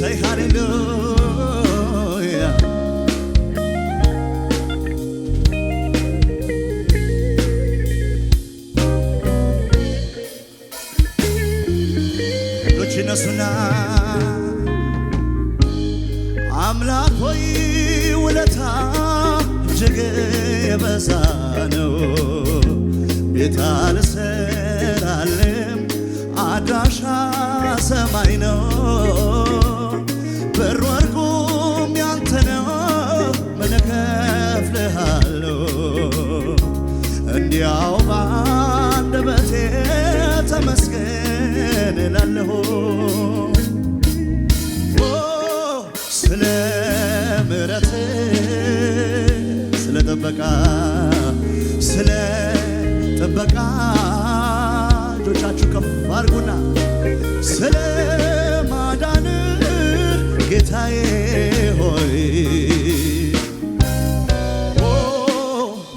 say hallelujah. Dochinasuna አምላክ ሆይ ውለታ እጅግ የበዛ ነው። ቤት አልሰራልም አድራሻ ሰማይ ነው። ብር ወርቁም ያንተ ነው ምን እከፍልሃለሁ? እንዲያው በአንደበቴ ተመስገን እላለሁ። ስለ ምሕረትህ ስለ ጥበቃ ስለ ጥበቃ እጆቻችሁ ከፍ አድርጉና ስለ ማዳንህ ጌታዬ ሆይ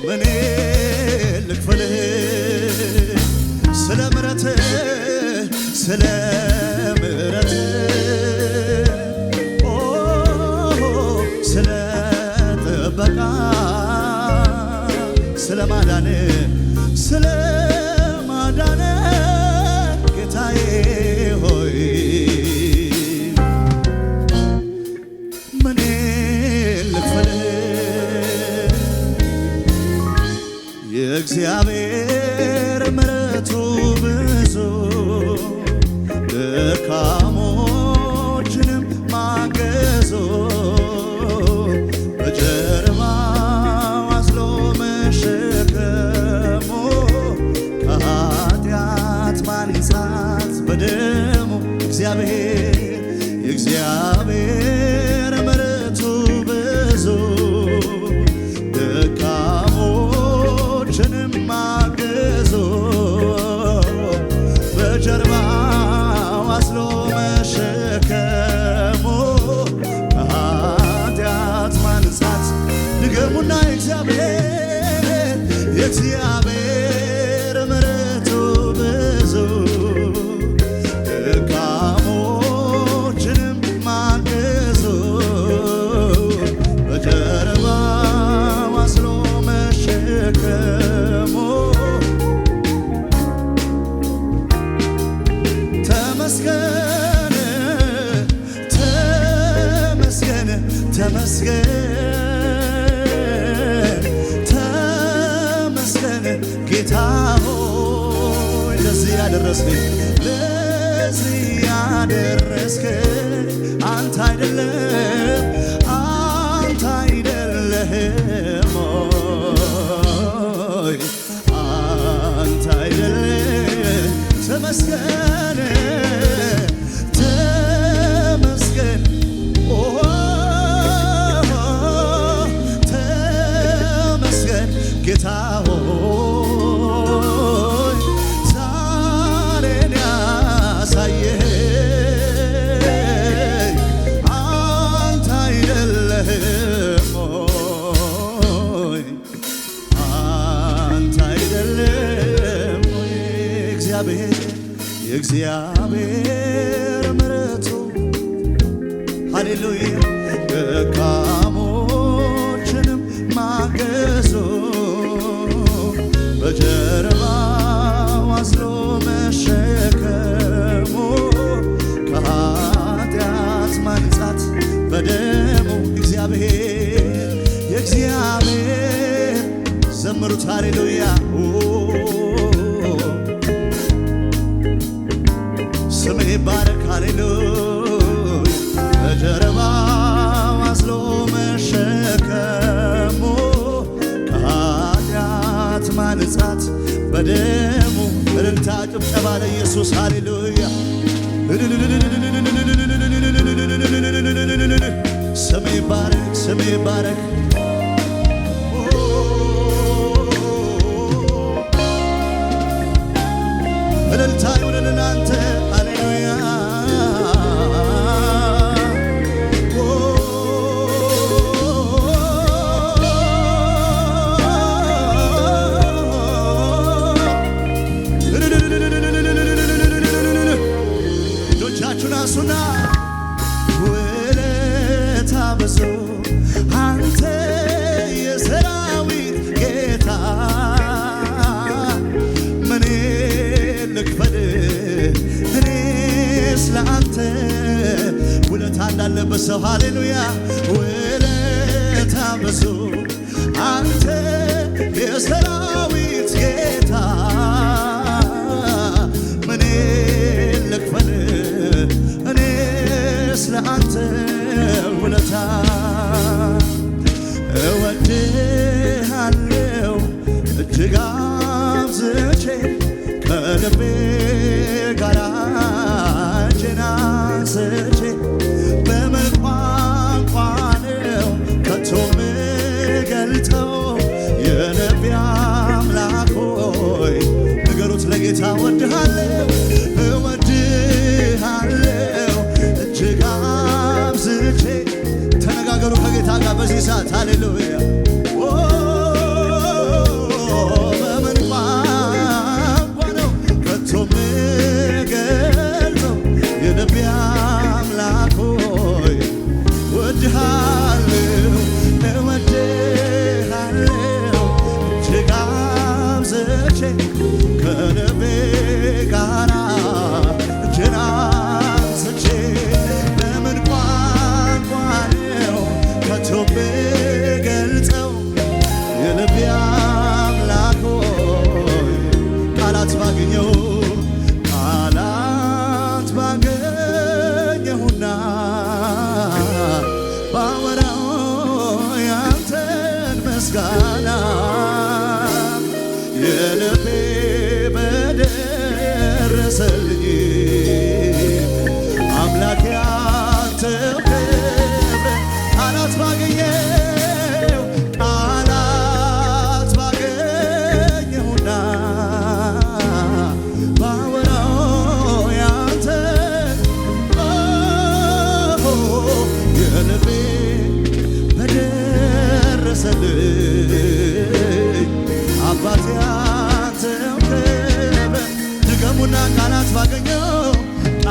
ምን ልክፈልህ? ስለ ምሕረትህ ስለ ምሕረትህ ስለ ጥበቃ ስለ ማዳንህ ስለ ማዳንህ ጌታዬ ሆይ ምን ልክፈልህ? የእግዚአብሔር ምሕረቱ ብዙ ደካሞችንም ማገዙ በጀርባው አዝሎ መሸከሙ ከኃጢአት ማንጻት በደሙ የእግዚአብሔር ምሕረቱ ብዙ ደካሞችንም ማገዙ በጀርባው አዝሎ መሸከሙ ከኃጢአት ማንጻት ድገሙና የእግዚአብሔር ምሕረቱ ብዙ ደካሞችንም ማገዙ በጀርባው አዝሎ መሸከሙ ተመስገን ተመስገን ተመስገን ተመስገን ጌታ ሆይ ለዚህ ያደረስከኝ አንተ አይደለህም ሆይ አንተ አይደለህም። ተመስገን ተመስገን ተመስገን ጌታ ሆይ ዛሬን ያሳየኸኝ አንተ አይደለህም ሆይ አንተ አይደለህም ሆይ የእግዚአብሔር ምሕረቱ ሃሌሉያ ደካሞችንም ማገዙ በጀርባው አዝሎ መሸከሙ ከኃጢአት ማንጻት በደሙ የእግዚአብሔር ዘምሩት ሃሌሉያ ስምህ ይባረክ ሃሌሉያ በጀርባው አዝሎ መሸከሙ ከኃጢአት ማንጻት በደሙ እልልታ ጭብጨባ ለኢየሱስ ሃሌሉያ ስምህ ይባረክ ስምህ ይባረክ እልልታ ይሁን ለአንተ ሃሌሉያ እጆቻችሁን ላለበት ሰው ሃሌሉያ ውለታ ብዙ አንተ የሰራዊት ጌታ ምን ልክፈል እኔ ስለ አንተ ውለታ እወድሃለሁ እጅግ አብዝቼ ከልቤ ጋር እጄን አንስቼ በምን ቋንቋ ነው ከቶ ምገልጠው የልቤ አምላክ ሆይ ንገሩት ለጌታ እወድሃለሁ እወድሃለሁ እጅግ አብዝቼ ተነጋገሩ ከጌታ ጋር በዚህ ሰዓት ሃሌሉያ በምን ቋንቋ ነው ከቶ ምገልጠው የልቤ አምላክ ሆይ እወድሃለሁ እወድሃለሁ እጅግ አብዝቼ ከልቤ ጋር እጄን አንስቼ በምን ቋንቋ ነው ከቶ ምገልጠው የልቤ አምላክ ሆይ ቃላት ባገኘው ባገኘሁና ባወራው ያንተን ምስጋና የልቤ በደረሰልኝ አምላክ ያንተው ክብር ቃላት ባገኘው ቃላት ባገኘሁና የልቤ በደረሰልኝ አባቴ አንተው ክብር ድገሙና ቃላት ባገኘሁና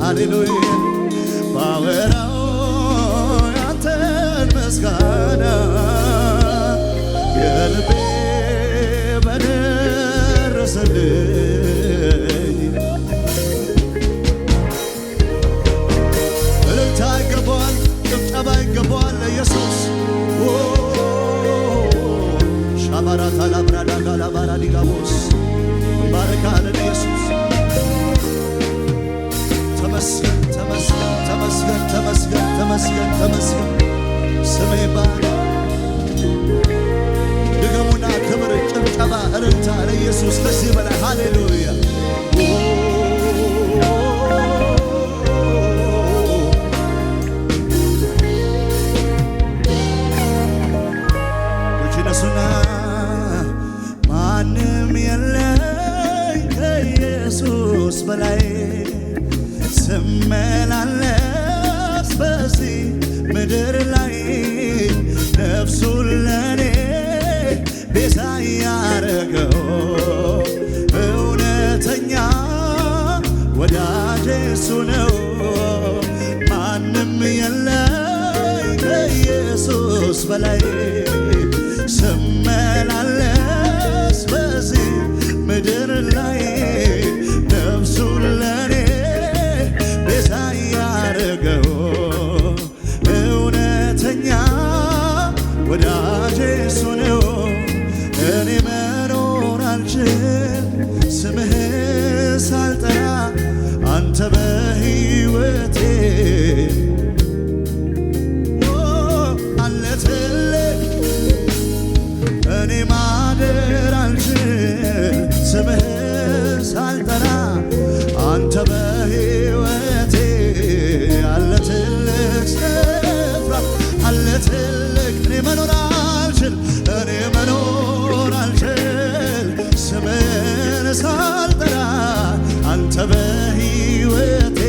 ሃሌሉያ ባወራው ያንተን ምስጋና የልቤ በደረሰልኝ እልልታ ይገባዋል፣ ጭብጨባ ይገባዋል ለኢየሱስ ሻባራታ ላብራዳ ጋላባራ ዲጋቦስ ባረካለን ኢየሱስ ተመስገን ተመስገን ተመስገን ተመስገን ተመስገን ተመስገን ስሜ ባር ድገሙና ክብር ጭብጨባ እልልታ ለኢየሱስ ከዚህ በላይ ሃሌሉያ ማንም የለኝ ከኢየሱስ በላይ ስመላለስ በዚህ ምድር ላይ ነፍሱን ለኔ ቤዛ ያረገው እውነተኛ ወዳጄ እሱ ነው። ማንም የለኝ ከኢየሱስ በላይ ስመላለስ በዚህ ምድር ላይ ነፍሱን ለኔ ቤዛ ያረገው እውነተኛ ወዳጄ እሱ ነው። እኔ መኖር አልችል ስምህ ሳልጠራ አንተ በሕይወቴ አለ ትልቅ እኔ ማደር አልችል ስምህ ሳልጠራ አንተ በሕይወቴ አለ ትልቅ ስፍራ አለ ትልቅ እኔ መኖር አልችል ስምህን ሳልጠራ አንተ በሕይወቴ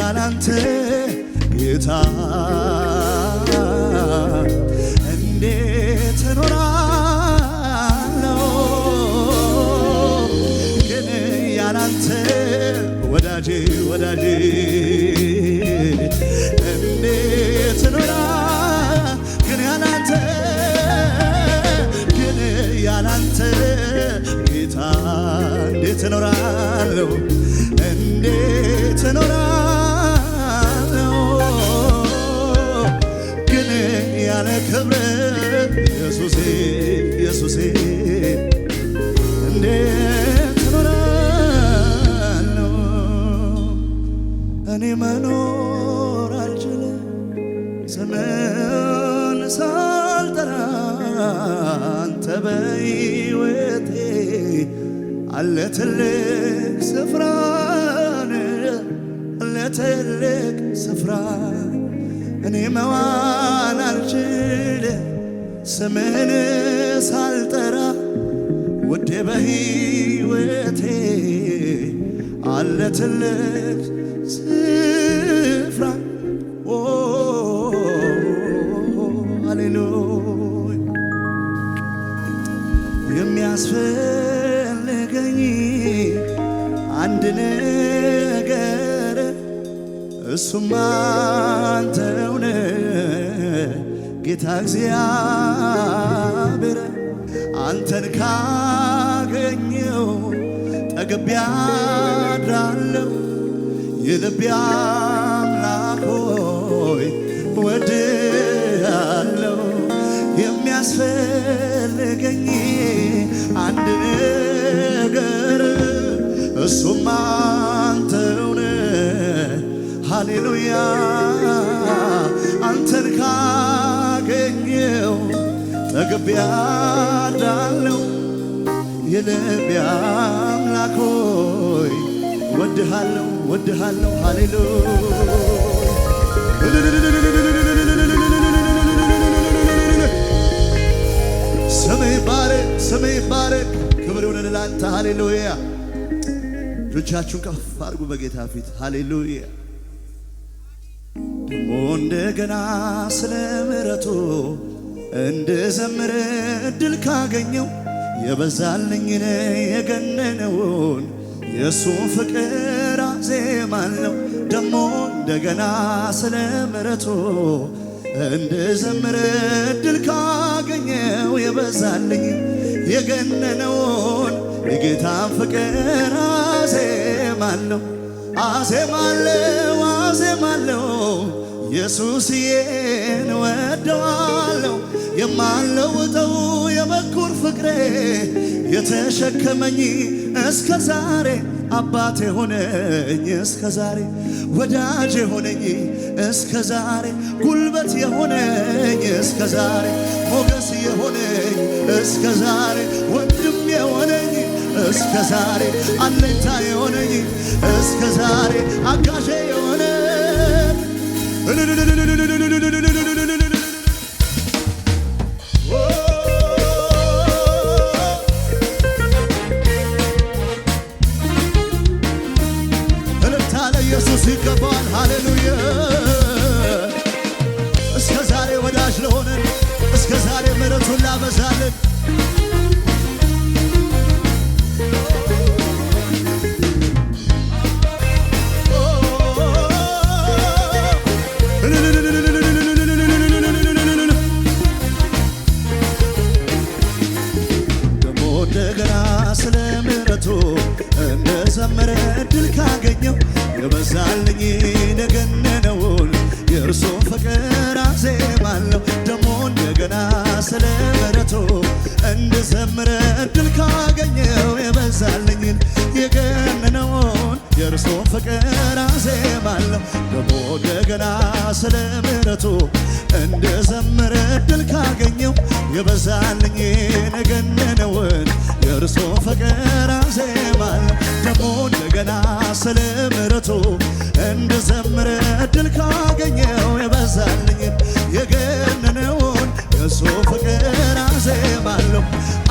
ያላንተ ጌታ እንዴት እኖራለሁ ግን ያላንተ ወዳጄ ወዳጄ እንዴት እኖራለሁ ግን ያላንተ ጌታ እንዴት እኖራለሁ እንዴት እኖራለሁ ግን ያለ ክብር ኢየሱሴ ኢየሱሴ እንዴት እኖራለሁ እኔ መኖር አልችልም ስምህን ሳልጠራ አንተ በሕይወቴ አለ ትልቅ ስፍራ አለ ትልቅ ስፍራ እኔ መዋል አልችልም ስምህን ሳልጠራ ውዴ በሕይወቴ አለ ትልቅ ስፍራ ሃሌሉያ የሚያስፈልገኝ አንድ ነገር እሱም አንተው ነህ ጌታ እግዚአብሔር አንተን ካገኘው ጠግቤ አድራለሁ የልቤ አምላክ ሆይ እወድሃለሁ የሚያስፈልገኝ አንድ ነገር እሱም አንተው ነህ ሃሌሉያ አንተን ካገኘው ጠግቤ አድራለሁ የልቤ አምላክ ሆይ እወድሃለሁ እወድሃለሁ ሃሌሉያ ስምህ ይባረክ ስምህ ይባረክ ክብር ይሁን ላንተ ሃሌሉያ እጆቻችሁን ከፍ አድርጉ በጌታ ፊት ሃሌሉያ ደሞ እንደገና ስለ ምሕረቱ እንድዘምር እድል ካገኘው የበዛልኝን የገነነውን የእሱን ፍቅር አዜማለሁ ደሞ እንደገና ስለ ምሕረቱ እንድዘምር እድል ካገኘው የበዛልኝ የገነነውን የጌታን ፍቅር አዜማለሁ አዜማለሁ አዜማለሁ ኢየሱስዬን እወደዋለሁ የማልለውጠው የበኩር ፍቅሬ የተሸከመኝ እስከ ዛሬ አባቴ ሆነኝ እስከ ዛሬ ወዳጅ የሆነኝ እስከ ዛሬ ጉልበት የሆነኝ እስከ ዛሬ ሞገስ የሆነኝ እስከ ዛሬ ወንድም የሆነኝ እስከ ዛሬ አለኝታ የሆነኝ እስከ ዛሬ አጋዤ የሆነ እልልታ ለኢየሱስ ይገባል ሃሌሉያ እስከ ዛሬ ወዳጅ ለሆነን እስከ ዛሬ ምሕረቱን ላበዛልን ስለ ምሕረቱ እንደዘመረ እድል ካገኘው የበዛልኝ የገነነውን የእርሱን ፍቅር አዜማለሁ ደሞ እንደገና ስለ ምሕረቱ እንድዘምር እድል ካገኘው የበዛልኝን የገነነውን የእርሱን ፍቅር አዜማለሁ ደሞ እንደገና ስለ ምሕረቱ እንድዘምር እድል ካገኘው የበዛልኝ የገነነውን የእርሱን ፍቅር አዜማለሁ ደሞ እንደገና ስለ ምሕረቱ እንድዘምር እድል ካገኘው የበዛልኝን የገነነውን የእርሱን ፍቅር አዜማለሁ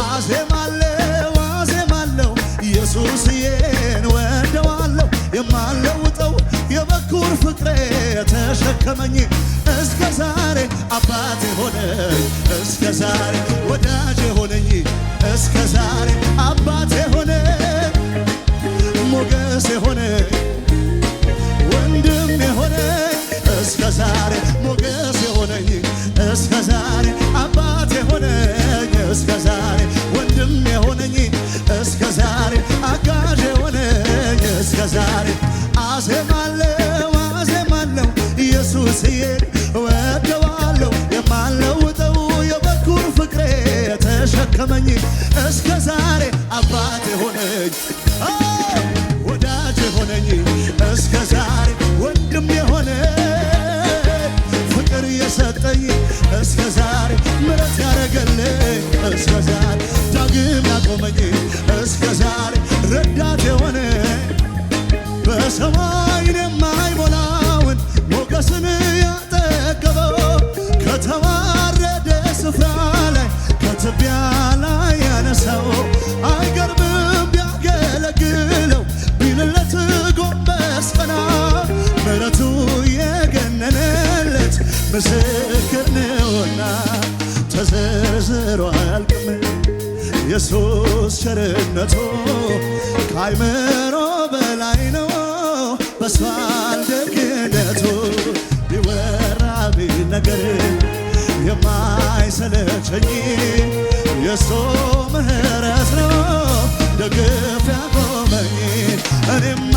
አዜማለሁ አዜማለሁ ኢየሱስዬን እወደዋለሁ የማልለውጠው የበኩር ፍቅሬ ተሸከመኝ እስከ ዛሬ አባቴ ሆነኝ እስከ ዛሬ ወዳጄ ሆነኝ እስከ ዛሬ አባቴ ሆነኝ ሞገሴ ሆነኝ ወንድሜ ሆነኝ እስከ ዛሬ ሞገሴ ሆነኝ እስከ ዛሬ አባቴ ሆነኝ እስከ ዛሬ ወንድሜ ሆነኝ እስከ ዛሬ አጋዤ ሆነኝ እስከ ዛሬ አዜማለሁ አዜማለሁ ኢየሱስዬ እወደዋለሁ የማልለውጠው የበኩር ፍቅሬ ተሸከመኝ እስከ ዛሬ አባቴ ሆነኝ ወዳጄ ሆነኝ እስከ ዛሬ ወንድም የሆነኝ ፍቅር የሰጠኝ እስከ ዛሬ ምሕረት ያረገልኝ እስከ ዛሬ ዳግም ያቆመኝ እስከ ዛሬ ረዳት የሆነኝ በሰማይ የማይሞላውን ሞገስን ያጠገበው ከተዋረደ ስፍራ ላይ ከትቢያ ላይ ያነሳው አይገርምም ቢያገለግለው ቢልለት ጎንበስ ቀና ምሕረቱ የገነነለት ምስክር ነውና ተዘርዝሮ አያልቅም ኢየሱስ ቸርነቱ ከአይምሮ በላይ ነው በሷል ደግነቱ ቢወራ ቢነገር የማይሰለቸኝ የሱ ምሕረት ነው ደግፍ ያቆመኝ እኔማ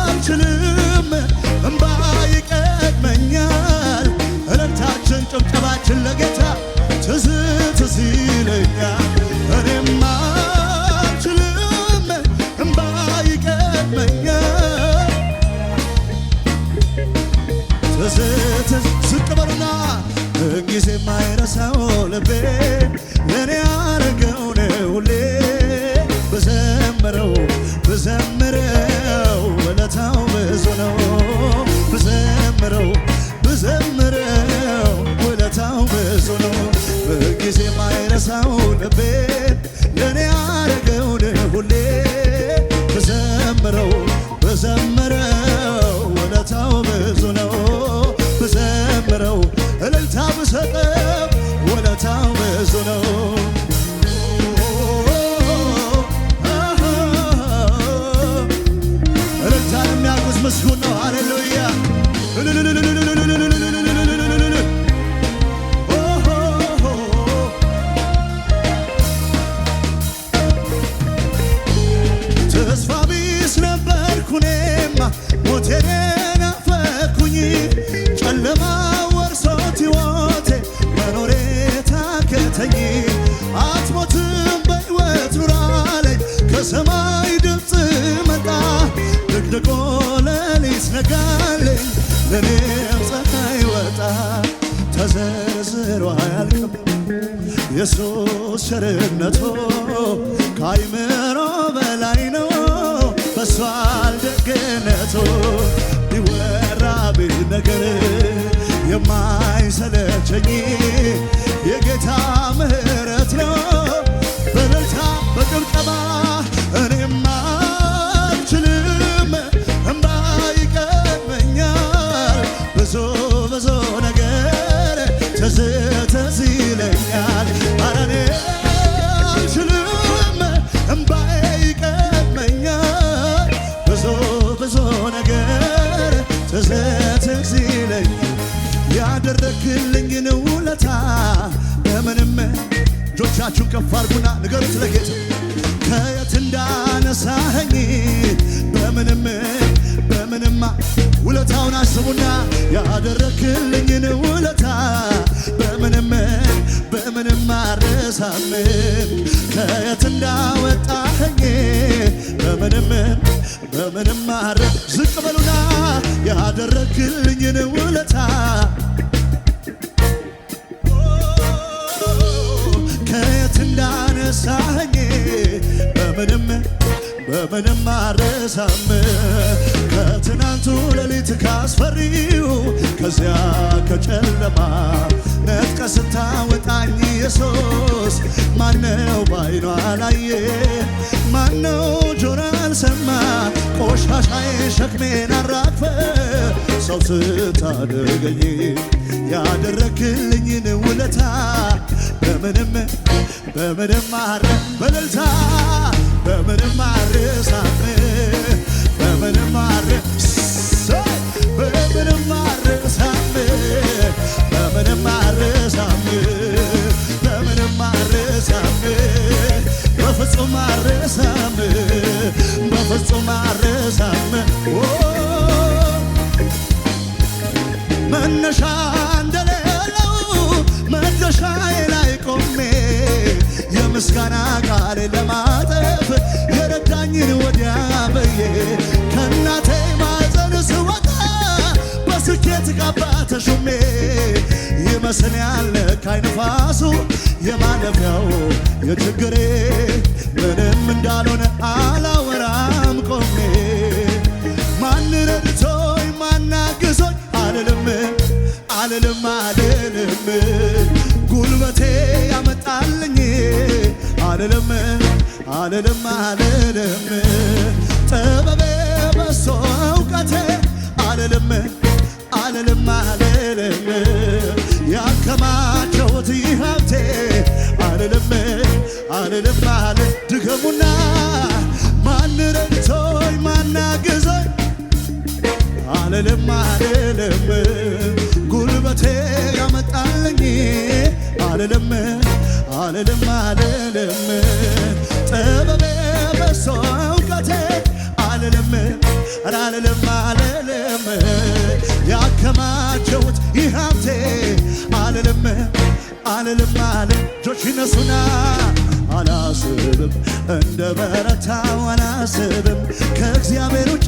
አልችልም እምባ ይቀድመኛል እልልታችን ጭብጨባችን ለጌታ ትዝ ትዝ ይለኛል እኔማ አልችልም እምባ ይቀድመኛል ትዝ ትዝ ዝቅ በሉና ጊዜ የማይረሳው ልቤ ለእኔ ያረገው ነው ሁሌ ብዘምረው ብዘምረው ውለታው ብዙ ነው ብዘምረው ብዘምረው ውለታው ብዙ ነው ጊዜ የማይረሳው ልቤ ለእኔ ያረገው ነው ሁሌ ብዘምረው ብዘምረው ውለታው ብዙ ነው ብዘምረው እልልታ ብሰጠው ውለታው ብዙ ነው እልልታን የሚያውቁት ምስጉን ነው ሃሌሉያ ተስፋ ቢስ ነበርኩ እኔማ ሞቴን ናፈኩኝ ጨለማ ወርሶት ሕይወቴ መኖሬ ታከተኝ አትሞትም በሕይወት ኑራለኝ ከሰማይ ድምፅ መጣ ድቅድቆ ሌሊት ነጋለኝ ለእኔም ፀሐይ ወጣ ተዘርዝሮ አያልቅም ኢየሱስ ቸርነቱ ከአይምሮ በላይ ነው በሷል ደግነቱ ቢወራ ቢነገር የማይሰለቸኝ የጌታ ምሕረት ነው በእልልታ በጭብጨባ እኔማ አልችልም እምባ ይቀድመኛል ብዙ ብዙ ነገር ትዝ ትዝ ይለኛል ኧረ እኔ አልችልም እምባ ይቀድመኛል ብዙ ብዙ ነገር ትዝ ትዝ ይለኛል ያደረክልኝን ውለታ በምንም እጆቻችሁን ከፍ አድርጉና ንገሩት ለጌታ ከየት እንዳነሳኸኝ በምንም ውለታውን አስቡና ያደረክልኝን ውለታ በምንም አረሳም ከየት እንዳወጣኸኝ በምንም አረ ዝቅ በሉና ያደረክልኝን ውለታ ከየት እንዳነሳኸኝ በምንም አረሳም ከትናንቱ ሌሊት ካስፈሪው ከዚያ ከጨለማ ነጥቀ ስታወጣኝ ኢየሱስ ማነው ባይኗ አላየ ማነው ጆሮ አልሰማ ቆሻሻ ጌታዬ ሸክሜን አራግፈ ሰው ስታደርገኝ ያደረክልኝን ውለታ በምንም በእልልታ በምንም አልረሳም በምንም አልረሳም በምንም አልረሳም በምንም አልረሳም በምንም አልረሳም በፍጹም አልረሳም በፍጹም አልረሳም መነሻ እንደሌለው መድረሻዬ ላይ ቆሜ የምስጋና ቃል ለማጠፍ የረዳኝን ወዲያ በዬ ከእናቴ ማፀን ስወጣ በስኬት ካባ ተሾሜ ይመስለኛል ለካይ ነፋሱ የማለፊያው የችግሬ ምንም እንዳልሆነ አላወራም ቆሜ ማን ረድቶኝ ማን አግዞኝ አልልም ጉልበቴ ያመጣልኝ አልልም ጥበቤ በሶ እውቀቴ አልልም ያከማቸውት ሀብቴ አልልም ድገሙና ማን ረድቶኝ ማን አግዞኝ አልልም ጉልበቴ ያመጣልኝ አልልም ጥበቤ በሶ እውቀቴ አልልም ያከማቸውት ሀብቴ አልልም እጆች ይነሱና አላስብም እንደ በረታው አላስብም ከእግዚአብሔር ውጪ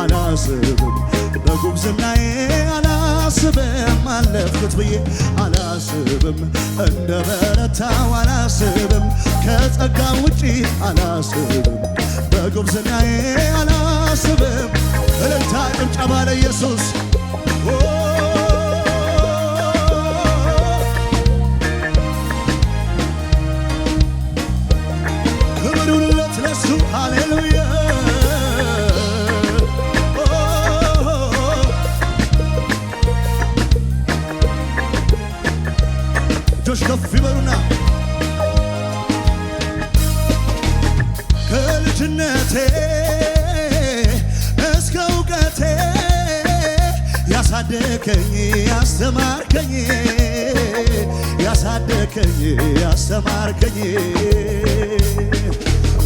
አላስብም በጉብዝናዬ አላስብም አለፍኩት ብዬ አላስብም እንደ በረታው አላስብም ከጸጋ ውጪ አላስብም በጉብዝናዬ አላስብም እልልታ ጭብጨባ ለኢየሱስ ክብሩለት ለሱ ሃሌሉያ እጆች ከፍ ይበሉና ከልጅነቴ እስከ እውቀቴ ያሳደከኝ ያስተማርከኝ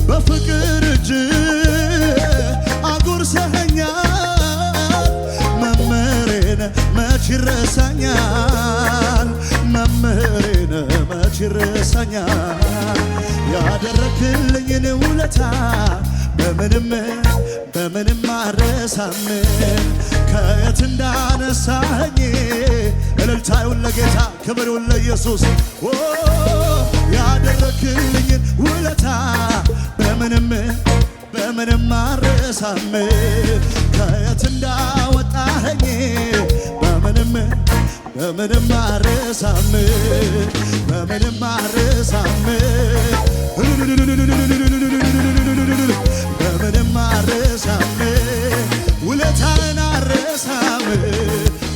በፍቅር እጅ አጉርሰኸኛል መምህሬን መች ይረሳኛል ያደረክልኝን ውለታ በምንም አልረሳም ከየት እንዳነሳኸኝ እልልታ ይሁን ለጌታ ክብር ይሁን ለኢየሱስ ያደረክልኝን ውለታ በምንም አልረሳም ከየት እንዳወጣኸኝ በምንም አልረሳም በምንም አልረሳም ውለታህን አልረሳም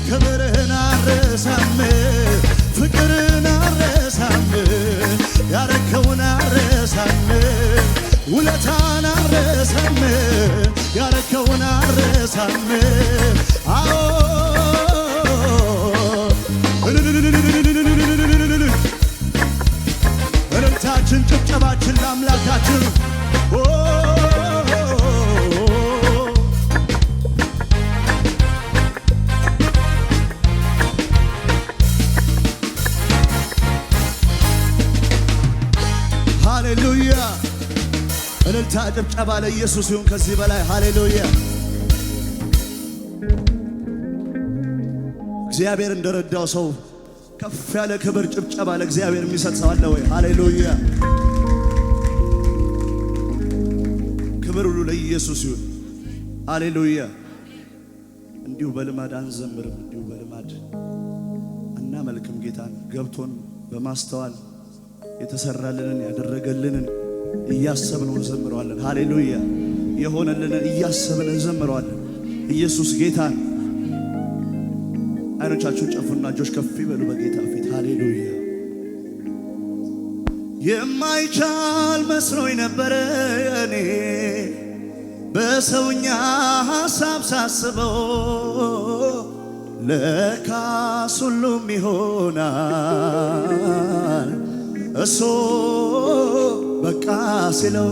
ክብርህን አልረሳም ፍቅርህን አልረሳም ያረከውን አልረሳም ውለታህን አልረሳም ያረከውን አልረሳም አዎ እልልታችን ጭብጨባችን ለአምላካችን ሃሌሉያ እልልታ ጭብጨባ ለኢየሱስ ይሁን ከዚህ በላይ ሃሌሉያ እግዚአብሔር እንደረዳው ሰው ከፍ ያለ ክብር ጭብጨባ ለእግዚአብሔር የሚሰጥ ሰው አለ ወይ? ሃሌሉያ ክብር ሁሉ ለኢየሱስ ይሁን። ሃሌሉያ እንዲሁ በልማድ አንዘምርም፣ እንዲሁ በልማድ አናመልክም። ጌታን ገብቶን በማስተዋል የተሰራልንን ያደረገልንን እያሰብነው እንዘምረዋለን። ሃሌሉያ የሆነልንን እያሰብን እንዘምረዋለን። ኢየሱስ ጌታ ነው። አይኖቻችሁን ጨፉና እጆች ከፍ ይበሉ በጌታ ፊት። ሃሌሉያ። የማይቻል መስሎኝ ነበረ እኔ በሰውኛ ሐሳብ ሳስበው፣ ለካስ ሁሉም ይሆናል እሱ በቃ ሲለው።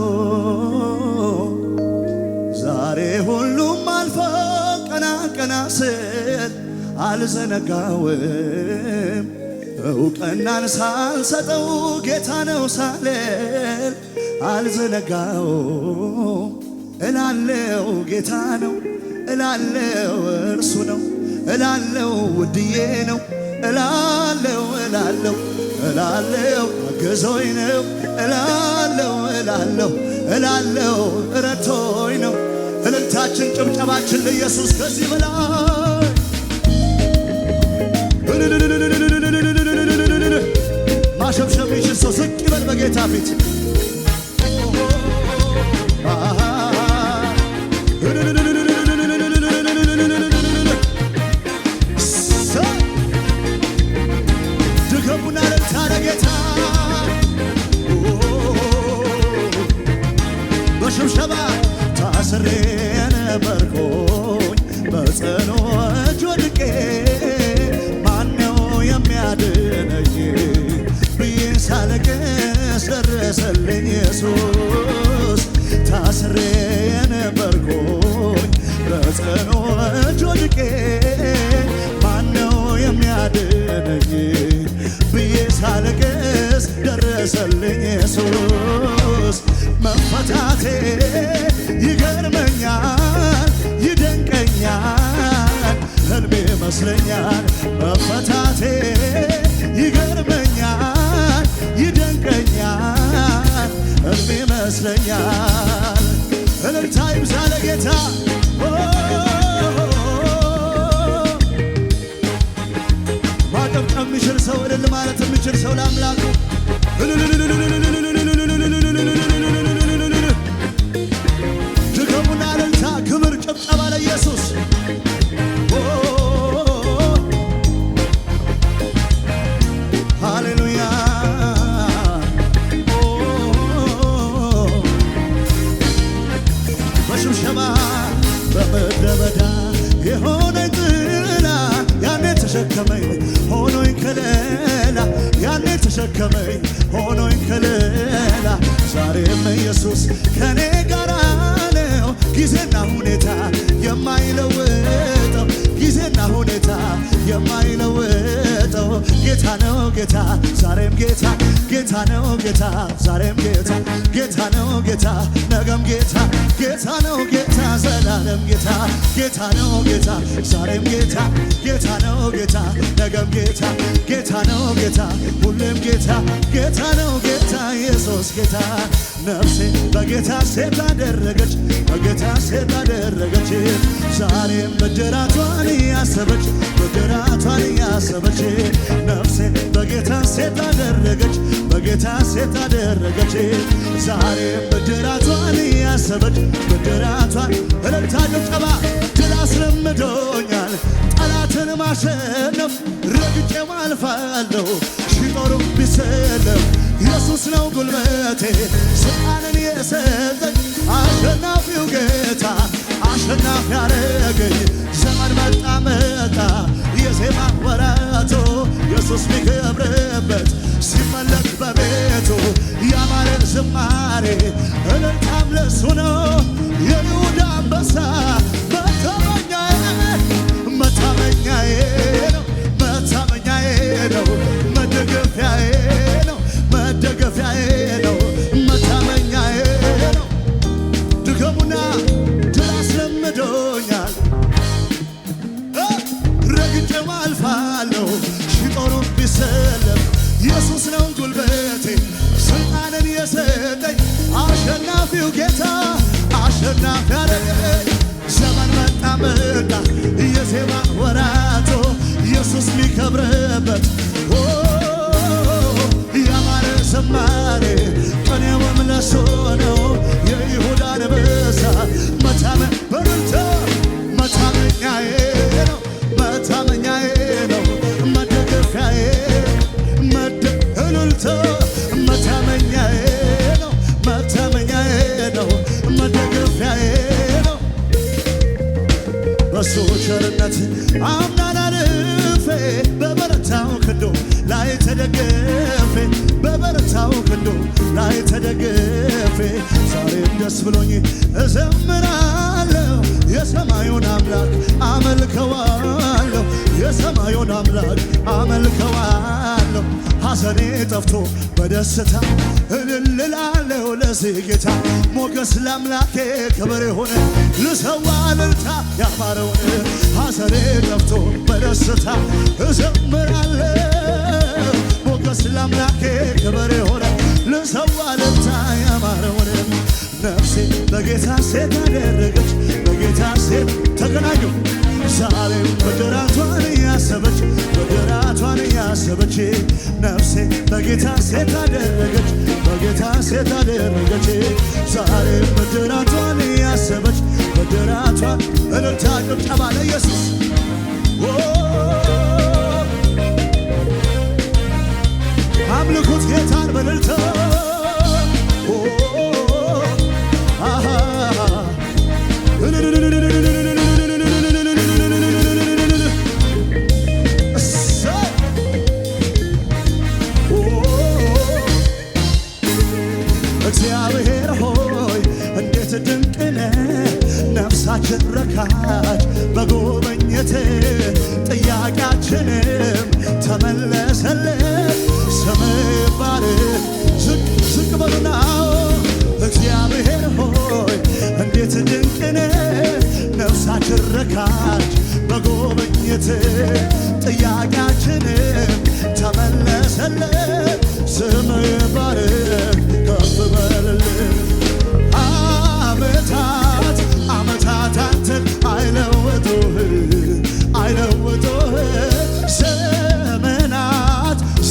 ዛሬ ሁሉም አልፎ ቀና ቀና ስል አልዘነጋውም፣ እውቅናን ሳልሰጠው ጌታ ነው ሳልል አልዘነጋውም። እላለው ጌታ ነው እላለው እርሱ ነው እላለው ውድዬ ነው እላለው እላለው እላለው አገዞኝ ነው እላለው እላለው እላለው ረድቶኝ ነው። እልልታችን ጭብጨባችን ለኢየሱስ ከዚህ በላይ ማሸብሸብ ይችል ሰው ዝቅ ይበል በጌታ ፊት። ድገሙና እልልታ ለጌታ በሽብሸባ ታስሬ ነበርኩኝ በጽኑ እጅ ወድቄ ማነው የሚያድነኝ ብዬ ሳለቅስ ደረሰልኝ ኢየሱስ። ታስሬ ነበርኩኝ በጽኑ እጅ ወድቄ ማነው የሚያድነኝ ብዬ ሳለቅስ ደረሰልኝ ኢየሱስ። መፈታቴ ይገርመኛል ይደንቀኛል ሕልሜ ይመስለኛል። መፈታቴ ይገርመኛል ይደንቀኛል ሕልሜ ይመስለኛል። እልልታ ይብዛ ለጌታ። ማጨብጨብ የሚችል ሰው እልል ማለት የሚችል ሰው ለአምላኩ ድገሙና እልልታ ክብር ጭብጨባ ለኢየሱስ። ሃሌሉያ በሽብሸባ በምድረ በዳ የሆነኝ ጥላ ያኔ ተሸከመኝ ሆኖኝ ከለላ ያኔ ተሸከመኝ ሆኖኝ ከለላ። ዛሬም ኢየሱስ ከኔ ጋር ነው ጊዜና ሁኔታ የማይለውጠው ጊዜና ሁኔታ የማይለውጠው ጌታ ነው ጌታ ዛሬም ጌታ ጌታ ነው ጌታ ዛሬም ጌታ ጌታ ነው ጌታ ነገም ጌታ ጌታ ነው ጌታ ዘላለም ጌታ ጌታ ነው ጌታ ዛሬም ጌታ ጌታ ነው ጌታ ነገም ጌታ ጌታ ነው ጌታ ሁሌም ጌታ ጌታ ነው ጌታ ኢየሱስ ጌታ። ነፍሴ በጌታ ሴት አደረገች በጌታ ሴት አደረገች ዛሬም ብድራቷን እያሰበች ብድራቷን እያሰበች ነፍሴ በጌታ ሴት አደረገች በጌታ ሴት አደረገች ዛሬም ብድራቷን እያሰበች ብድራቷን። እልልታ ጭብጨባ ድል አስለምዶኛል ጠላትን ማሸነፍ ረግጬው አልፋለሁ ሺጦሩም ቢሰለፍ ኢየሱስ ነው ጉልበቴ ስልጣንን የሰጠኝ አሸናፊው ጌታ አሸናፊ ያረገኝ ዘመን መጣ መጣ የዜማ ወራቱ ኢየሱስ ሚከብርበት ሲመለክ በቤቱ ያማረ ዝማሬ እልልታም ለሱ ነው የይሁዳ አንበሳ መታመኛዬ ነው መታመኛዬ ነው መደገፊያዬ ነው መደገፊያዬ ነው መታመኛዬ ነው። ድገሙና ድል አስለምዶኛል ረግጬው አልፋለሁ ሺጦሩም ቢሰለፍ ኢየሱስ ነው ጉልበቴ ስልጣንን የሰጠኝ አሸናፊው ጌታ አሸናፊ ያረገኝ ዘመን መጣ መጣ የዜማ ወራቱ ኢየሱስ ሚከብርበት ያማረ ዝማሬ ቅኔውም ለሱ ነው የይሁዳ አንበሳ ምሕረት አምናን አልፌ በበረታው ክንዱ ላይ ተደገፌ በበረታው ክንዱ ላይ ተደገፌ ዛሬም ደስ ብሎኝ እዘምራለሁ የሰማዩን አምላክ አመልከዋለሁ የሰማዩን አምላክ አመልከዋለሁ ሐዘኔ ጠፍቶ በደስታ እልል እላለሁ ለዚህ ጌታ ሞገስ ለአምላኬ ክብር የሆነ ልሰዋ እልልታ ያማረውን ሐዘኔ ጠፍቶ በደስታ እዘምራለሁ ሞገስ ለአምላኬ ክብር የሆነ ልሰዋ እልልታ ያማረውን ነፍሴ በጌታ ሴት አደረገች በጌታ ሴት ተገናኙ ዛሬም በደራቷን እያሰበች በደራቷን እያሰበች ነፍሴ በጌታ ሴት አደረገች በጌታ ሴት አደረገች ዛሬም በደራቷን እያሰበች በደራቷን እልልታ ጭብጨባ ለኢየሱስ አምልኩት ጌታን በእልልታ እግዚአብሔር ሆይ እንዴት ድንቅ ነህ ነፍሳችን ረካች በጎበኘት ጥያቄያችንም ተመለሰልን ስምህ ይባረክ ዝቅ በሉና እግዚአብሔር ሆይ እንዴት ድንቅ ነህ ነፍሳችን ረካች በጎበኘት ጥያቄያችንም ተመለሰልን ስምህ ይባረክ ከፍ በልልን ዓመታት አንተን አይለውጡህ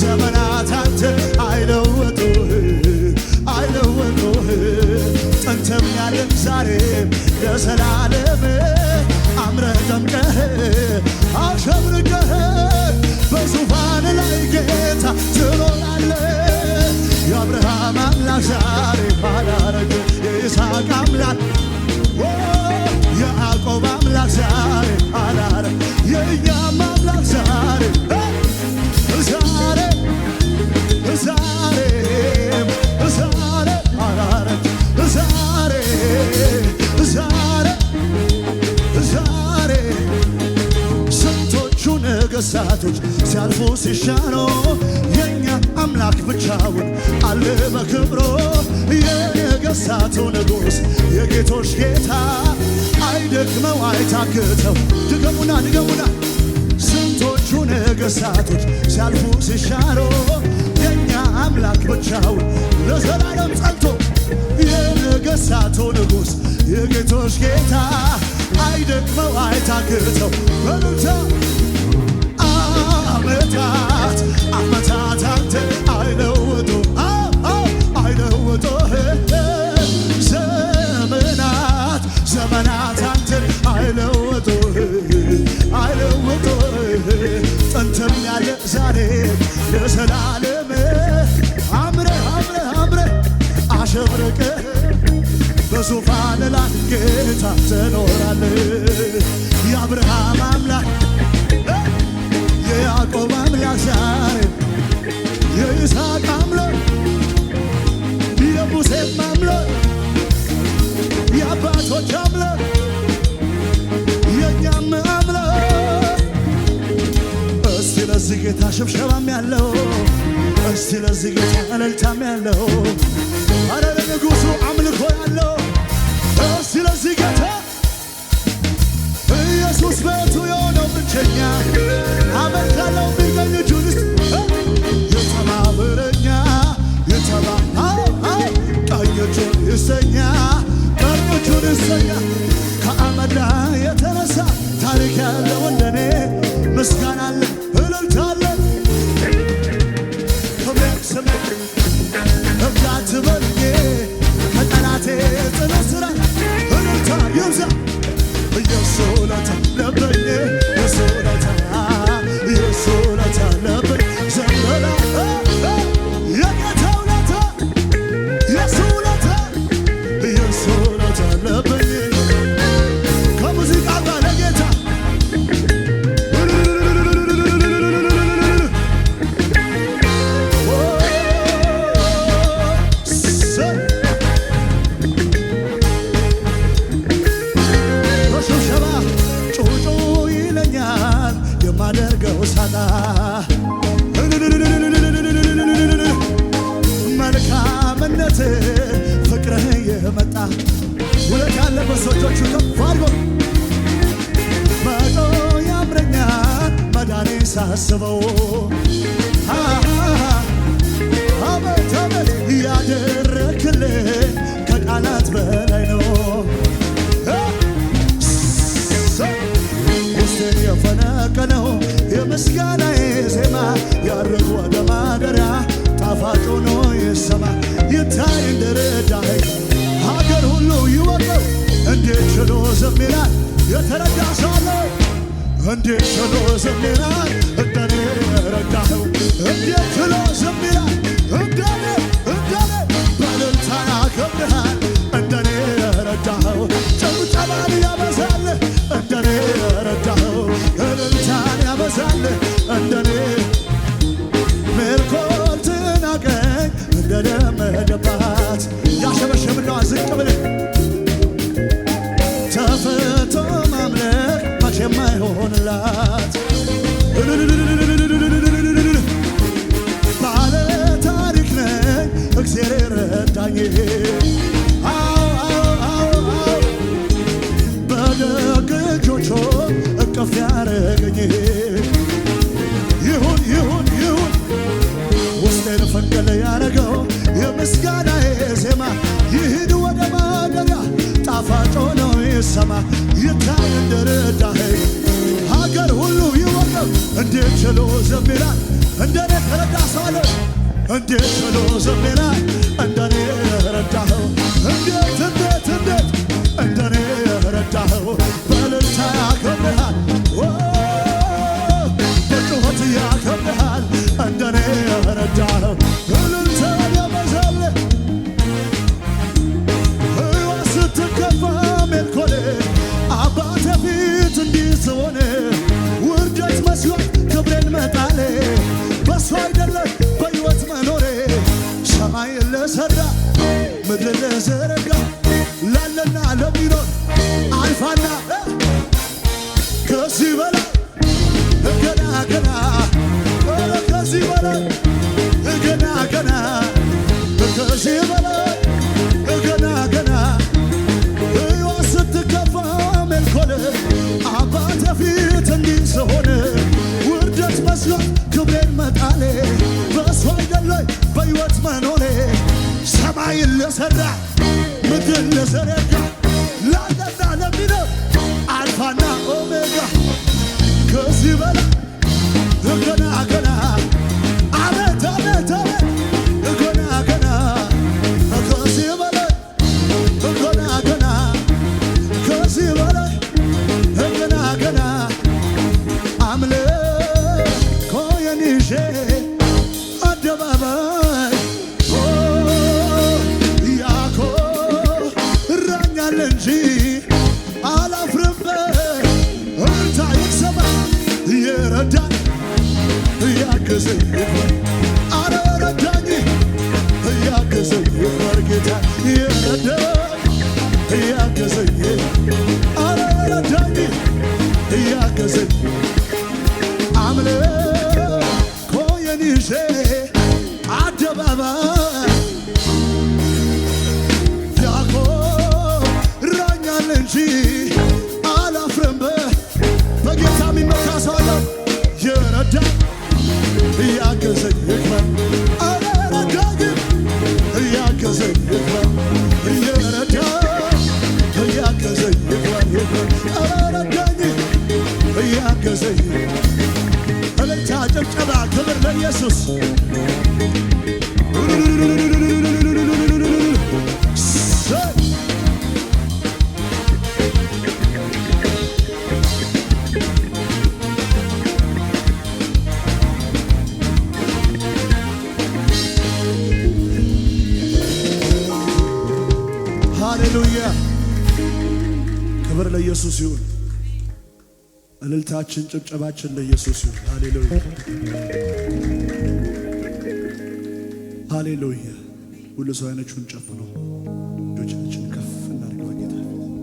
ዘመናት አንተን አይለውጡህ ጥንትም ያለም ዛሬም ለዘላለም አምረህ ደምቀህ አሸብርቀህ በዙፋን ላይ ጌታ ትኖራለህ የአብርሃም አምላክ ዛሬ አላረጀ የይስሐቅ አምላክ የያዕቆብ አምላክ ዛሬ አላረጀ የእኛም አምላክ ዛሬ አላረጀ ዛሬ ስንቶቹ ነገሥታቶች ሲያልፉ ሲሻሩ የኛ አምላክ ብቻውን አለ በክብሮ የነገሥታቱ ንጉሥ የጌቶች ጌታ አይደክመው አይታክተው ድገሙና ስንቶቹ ነገሥታቶች ሲያልፉ ሲሻሩ የኛ አምላክ ብቻውን ለዘላለም ጸንቶ የነገሥታቱ ንጉሥ የጌቶች ጌታ አይደክመው አይታክተው በሉታ ዓመታት አንተ አይለውጡ ዘመናት አንተ አይለውጡ ጥንትም ያለ ዛሬ ለዘላለም አምረህ አሸብርቀህ በዙፋን ላይ ጌታ ትኖራለህ የአብርሃም አምላክ የያዕቆብ አምላክ ዛሬ የይስሐቅ አምላክ የሙሴም አምላክ የአባቶች አምላክ የእኛም አምላክ እስቲ ለዚህ ጌታ ሽብሸባም ያለው እስቲ ለዚህ ጌታ እልልታም ያለው አረ ለንጉሡ አምልኮ ያለው እስቲ ለዚህ ጌታ ኢየሱስ ቤቱ የሆነው ብቸኛ አመልካለው ቢገኝ እጁን የተባበረኛ ቀኝ እጁን ይሰኛ ከአመድ ላይ የተነሳ ታሪክ ያለው እንደኔ ምስጋና አለ እልልታ አለ ከመክሰመክ እብዛት በልጌ ከጠላቴ ጥነስራ እልልታ ይብዛ የሱለታ ለበኝ የሱለታ ለበኝ ዘመላ የጌታ ውለታ የሱለታ ለበኝ ከሙዚቃ ጋር ለጌታ ሳጣ መልካምነት ፍቅርህ የመጣ ውለት ያለበት ሰዎቹ ከፍ አድርጎ መቶ ያምረኛል መዳኔ ሳስበው አቤት አቤት ያደረክልኝ ከቃላት በላይ ነው። ውስጤን የፈነቀለው የምስጋናዬ ዜማ ያርግ ወደ ማደሪያ ጣፋጭ ሆኖ ይሰማ ይታይ እንደረዳኸኝ ሀገር ሁሉ ይወቀው። እንዴት ችሎ ዝም ይላል የተረዳ ሰው አለ? እንዴት ችሎ ዝም ይላል እንደኔ ረዳኸው? እንዴት ችሎ ዝም ይላል እንደኔ በእልልታ ያከብርሃል እንደኔ ረዳኸው? ጭብጨባን ያበዛል እንደኔ ረዳኸው? እልልታን ያበዛል እንደኔ ሜልኮል ትናቀኝ እንደደመደባት ያሸበሸብነዋ ዝቅ ብለን ተፈቶ ማምለክ መቼም አይሆንላት ባለ ታሪክ ነኝ እግዚአብሔር ረዳኝ በደግ እጆቹ እቅፍ ያረገኝ ይሁን ይሁን ይሁን ውስጤን ፈንቅል ያረገው የምስጋናዬ ዜማ ይሂድ ወደ ማደሪያ ጣፋጭ ሆኖ ይሰማ ይታይ እንደረዳኸኝ ሀገር ሁሉ ይወቀው። እንዴት ችሎ ዝም ይላል እንደኔ ተረዳ ሰው አለ? እንዴት ችሎ ዝም ይላል እንደኔ ረዳኸው? እንዴት እንደኔ ረዳኸው? በእልልታ ያከብርሃል በጩኸት ያከብርሃል እንደኔ ረዳኸው? እልልታን ያበዛል ሕይወት ስትከፋ ሜልኮል አባቴ ፊት እንዲህ ስሆን ውርደት መስሎኝ ክብሬን መጣሌ በሱ አይደለም በሕይወት መኖሬ ሰማይ ለሠራ ምድር ለዘረጋ ላለና ለሚኖር አልፋና ከዚህ በላይ ገና ገና ከዚህ በላይ ገና ገና ከዚህ በላይ ገና ገና ሕይወት ስትከፋ ሜልኮል አባቴ ፊት እንዲህ ስሆን ውርደት መስሎኝ ክብሬን መጣሌ በሱ አይደለም በሕይወት መኖሬ ሰማይን ለሠራ ምድር ለዘረጋ ላለና ለሚኖር አልፋና ኦሜጋ ከዚህ በላይ ገና ገና አቤት አቤት አቤት ገና ገና ከዚህ በላይ ገና ገና ከዚህ በላይ ገና ገና አምልኮዬን ይዤ አደባባይ ያኮራኛል እንጂ አላፍርበት እልልታ ይሰማ የረዳኝ እያገዘኝ ይክበር አረ ረዳኝ እያገዘኝ ይክበር ጌታ የረዳኝ እያገዘኝ አረ ረዳኝ እያገዘኝ አምልኮዬን ይዤ አደባባይ ያኮራኛል እንጂ አላፍርም በጌታ የሚመካ ሰው አለ? የረዳኝ እያገዘኝ ይክበር አረ ረዳኝ እያገዘኝ ይክበር የረዳኝ እያገዘኝ ይክበር አረ ረዳኝ እያገዘኝ እልልታ ጭብጨባ ክብር ለኢየሱስ ሃሌሉያ ክብር ለኢየሱስ ይሁን። እልልታችን ጭብጨባችን ለኢየሱስ ይሁን። ሃሌሉያ ሃሌሉያ። ሁሉ ሰው አይኖቹን ጨፍኖ እጆቻችን ከፍ እናድርግ በጌታ ፊት።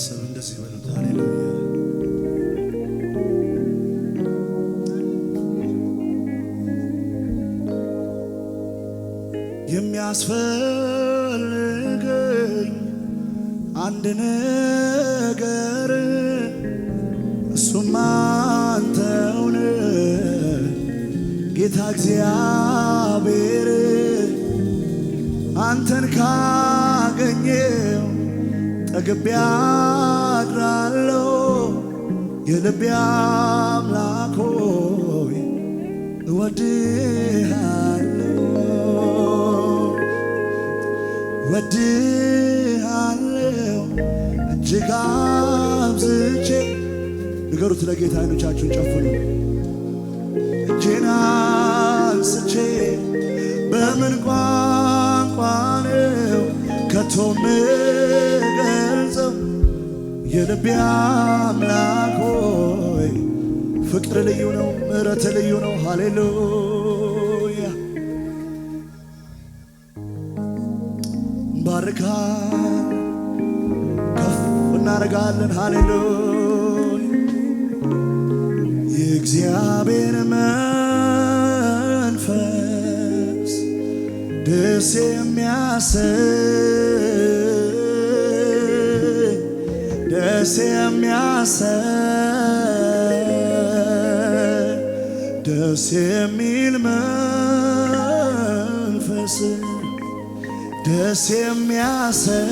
ማሰብ እንደዚህ በሉት። ሃሌሉያ የሚያስፈልገኝ አንድ ነገር እሱም አንተው ነህ ጌታ እግዚአብሔር። አንተን ካገኘው ጠግቤ አድራለሁ። የልቤ አምላክ ሆይ እወድሃለሁ እወድሃለሁ እጅግ አብዝቼ። ንገሩት ለጌታ አይኖቻችሁን ጨፍኑ። እጄን አንስቼ በምን ቋንቋ ነው ከቶ ምገልጸው? የልቤ አምላክ ሆይ ፍቅር ልዩ ነው፣ ምሕረት ልዩ ነው። ሃሌሉያ ባርካን ከፍ እናደርጋለን። ሃሌሉያ የእግዚአብሔር መንፈስ ደስ የሚያሰኝ ደስ የሚያሰኝ ደስ የሚል መንፈስ ደስ የሚያሰኝ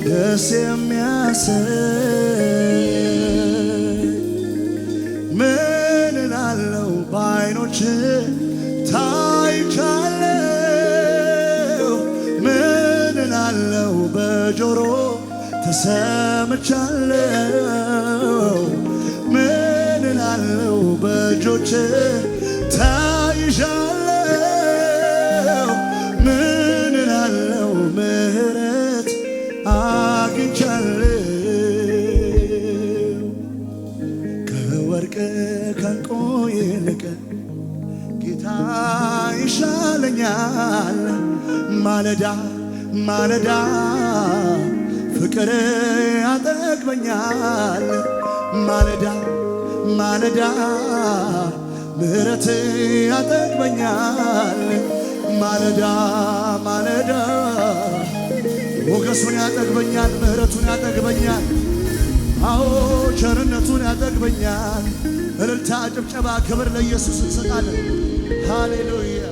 ደስ የሚያሰኝ ምን እላለሁ በዓይኖች ታይቻለሁ። ምን እላለሁ በጆሮ ተሰምቻለሁ። ምን እላለሁ በእጆች ታይሻለሁ። ምን እላለሁ ምሕረት አግኝቻለሁ። ከወርቅ ከዕንቁ ይልቅ ጌታ ይሻለኛል። ማለዳ ማለዳ ፍቅር ያጠግበኛል። ማለዳ ማለዳ ምሕረት ያጠግበኛል። ማለዳ ማለዳ ሞገሱን ያጠግበኛል፣ ምሕረቱን ያጠግበኛል። አዎ ቸርነቱን ያጠግበኛል። እልልታ፣ ጭብጨባ፣ ክብር ለኢየሱስ እንሰጣለን። ሃሌሉያ